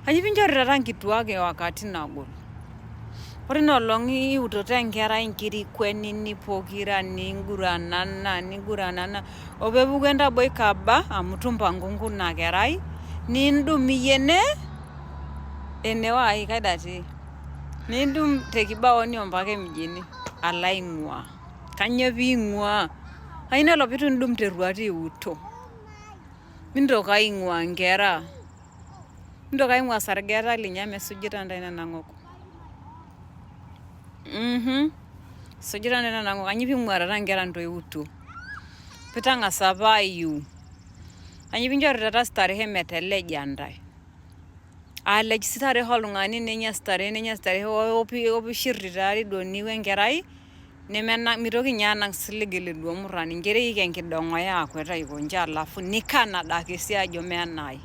Kanyioo piinchorita nkituak wakati nagol. Ore inolong iutoto enkerai nkirikwenini pokira niguranana opeepuku entaboi kaba amu itu mpango ina kerai niindum iyie enewai kaidati niindum te kibaoni ompaka mjini alo aing'ua. Kanyioo piing'ua? Kanyio nalo pitu indum teruat iuto? Mintoki aing'ua nkera. Mintoki aing'ua sargeta linyi amu esujita ntae nena ng'ok. Sujita ntae nena ng'ok. Kanyio piing'uarara nkera ntoiuto? Pitang'asa apa aiu. Kanyio piinchorita starehe meteleja ntae? Alej starehe oltung'ani nenya starehe opishirita duo niu enkerai mitoki ninye anang' silig liduo murrani. Nkera eiki enkidong'oe akwet aikonji alafu nikan adake sii ajo meenai.